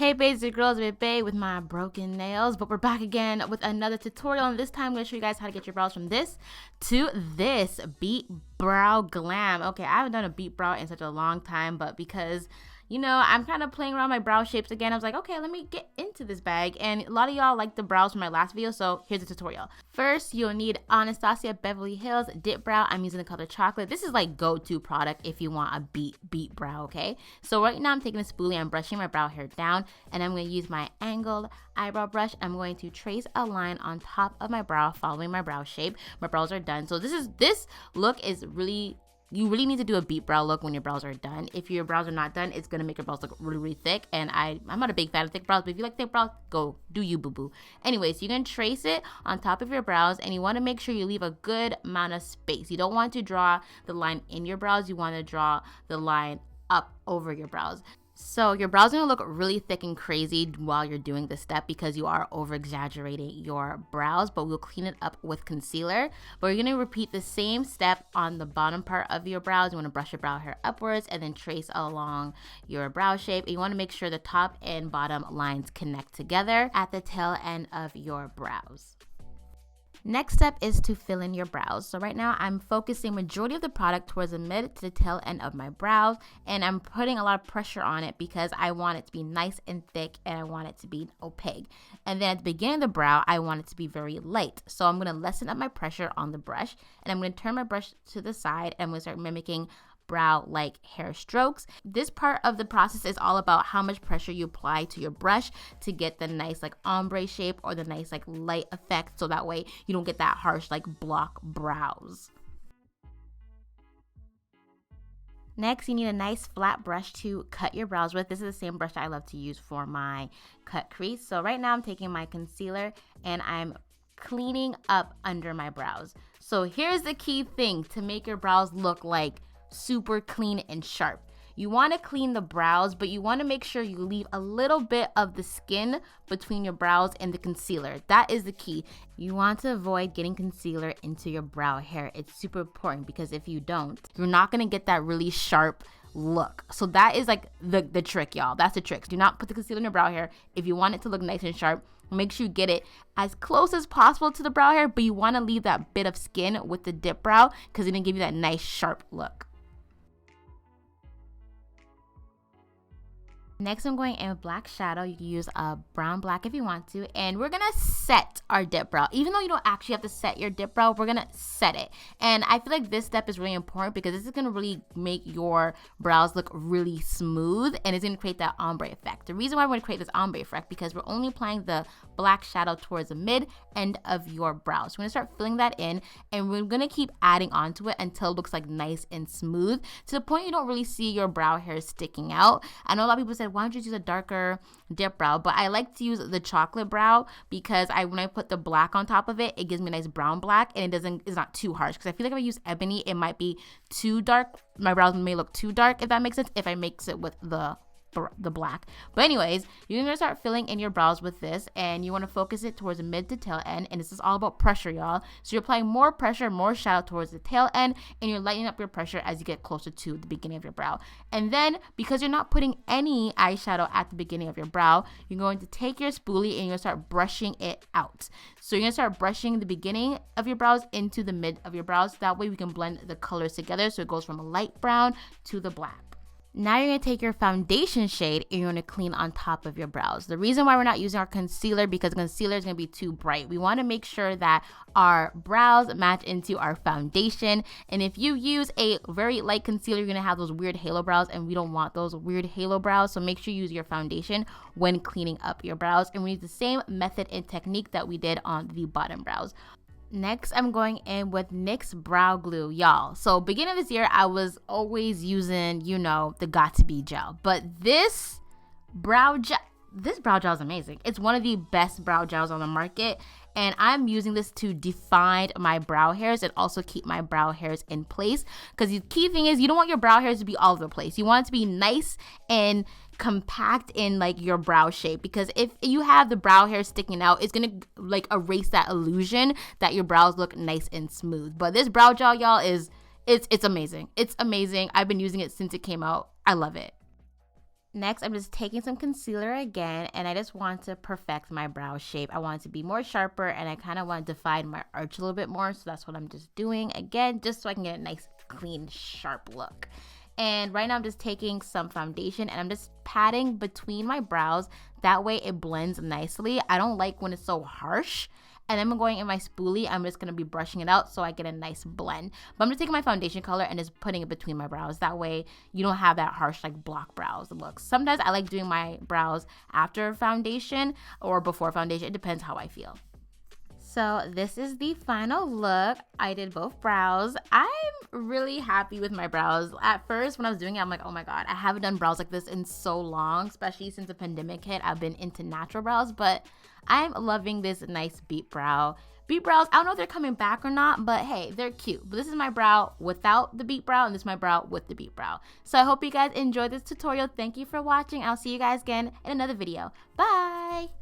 Hey basic girls, it's Bae with my broken nails, but we're back again with another tutorial, and this time I'm going to show you guys how to get your brows from this to this beat brow glam. Okay, I haven't done a beat brow in such a long time, but because I'm kind of playing around my brow shapes again, I was like, okay, let me get into this bag. And a lot of y'all liked the brows from my last video, so here's the tutorial. First, you'll need Anastasia Beverly Hill's Dip Brow. I'm using the color chocolate. This is like go-to product if you want a beat brow, okay? So right now I'm taking a spoolie, I'm brushing my brow hair down, and I'm going to use my angled eyebrow brush. I'm going to trace a line on top of my brow, following my brow shape. My brows are done. So this look is really... You really need to do a beat brow look when your brows are done. If your brows are not done, it's gonna make your brows look really, really thick. And I'm not a big fan of thick brows, but if you like thick brows, go do you, boo-boo. Anyway, so you can trace it on top of your brows, and you wanna make sure you leave a good amount of space. You don't want to draw the line in your brows, you wanna draw the line up over your brows. So your brows are gonna look really thick and crazy while you're doing this step because you are over exaggerating your brows, but we'll clean it up with concealer. But you're gonna repeat the same step on the bottom part of your brows. You wanna brush your brow hair upwards and then trace along your brow shape. And you wanna make sure the top and bottom lines connect together at the tail end of your brows. Next step is to fill in your brows. So right now I'm focusing majority of the product towards the mid to the tail end of my brows, and I'm putting a lot of pressure on it because I want it to be nice and thick and I want it to be opaque. And then at the beginning of the brow, I want it to be very light. So I'm gonna lessen up my pressure on the brush, and I'm gonna turn my brush to the side, and I'm gonna start mimicking brow like hair strokes. This part of the process is all about how much pressure you apply to your brush to get the nice like ombre shape or the nice like light effect, so that way you don't get that harsh like block brows. Next, you need a nice flat brush to cut your brows with. This is the same brush that I love to use for my cut crease. So right now I'm taking my concealer and I'm cleaning up under my brows. So here's the key thing to make your brows look like super clean and sharp. You want to clean the brows, but you want to make sure you leave a little bit of the skin between your brows and the concealer. That is the key. You want to avoid getting concealer into your brow hair. It's super important because if you don't, you're not going to get that really sharp look. So that is like the trick, y'all. That's the trick. Do not put the concealer in your brow hair. If you want it to look nice and sharp, make sure you get it as close as possible to the brow hair, but you want to leave that bit of skin with the dip brow because it's going to give you that nice sharp look. Next, I'm going in with black shadow. You can use a brown black if you want to. And we're going to set our dip brow. Even though you don't actually have to set your dip brow, we're going to set it. And I feel like this step is really important because this is going to really make your brows look really smooth. And it's going to create that ombre effect. The reason why we're going to create this ombre effect because we're only applying the black shadow towards the mid end of your brows. We're going to start filling that in. And we're going to keep adding onto it until it looks like nice and smooth. To the point you don't really see your brow hair sticking out. I know a lot of people said, why don't you use a darker dip brow? But I like to use the chocolate brow because when I put the black on top of it, it gives me a nice brown black and it's not too harsh. Because I feel like if I use ebony, it might be too dark. My brows may look too dark, if that makes sense, if I mix it with the black. But anyways, you're gonna start filling in your brows with this, and you want to focus it towards the mid to tail end, and this is all about pressure, y'all. So you're applying more pressure, more shadow towards the tail end, and you're lightening up your pressure as you get closer to the beginning of your brow. And then because you're not putting any eyeshadow at the beginning of your brow, you're going to take your spoolie and you're gonna start brushing it out. So you're gonna start brushing the beginning of your brows into the mid of your brows. That way we can blend the colors together so it goes from a light brown to the black. Now you're going to take your foundation shade and you're going to clean on top of your brows. The reason why we're not using our concealer because concealer is going to be too bright. We want to make sure that our brows match into our foundation. And if you use a very light concealer, you're going to have those weird halo brows, and we don't want those weird halo brows. So make sure you use your foundation when cleaning up your brows. And we use the same method and technique that we did on the bottom brows. Next, I'm going in with NYX Brow Glue, y'all. So beginning of this year, I was always using, the Got2b gel. But this brow gel is amazing. It's one of the best brow gels on the market. And I'm using this to define my brow hairs and also keep my brow hairs in place. Because the key thing is you don't want your brow hairs to be all over the place. You want it to be nice and compact in like your brow shape, because if you have the brow hair sticking out, it's gonna like erase that illusion that your brows look nice and smooth. But this brow gel, y'all, it's amazing. It's amazing. I've been using it since it came out. I love it. Next, I'm just taking some concealer again, and I just want to perfect my brow shape. I want it to be more sharper, and I kind of want to define my arch a little bit more, so that's what I'm just doing again, just so I can get a nice, clean, sharp look. And right now I'm just taking some foundation and I'm just patting between my brows. That way it blends nicely. I don't like when it's so harsh. And then I'm going in my spoolie. I'm just going to be brushing it out so I get a nice blend. But I'm just taking my foundation color and just putting it between my brows. That way you don't have that harsh like block brows look. Sometimes I like doing my brows after foundation or before foundation. It depends how I feel. So this is the final look. I did both brows. I'm really happy with my brows. At first, when I was doing it, I'm like, oh my God, I haven't done brows like this in so long, especially since the pandemic hit. I've been into natural brows, but I'm loving this nice beat brow. Beat brows, I don't know if they're coming back or not, but hey, they're cute. But this is my brow without the beat brow, and this is my brow with the beat brow. So I hope you guys enjoyed this tutorial. Thank you for watching. I'll see you guys again in another video. Bye!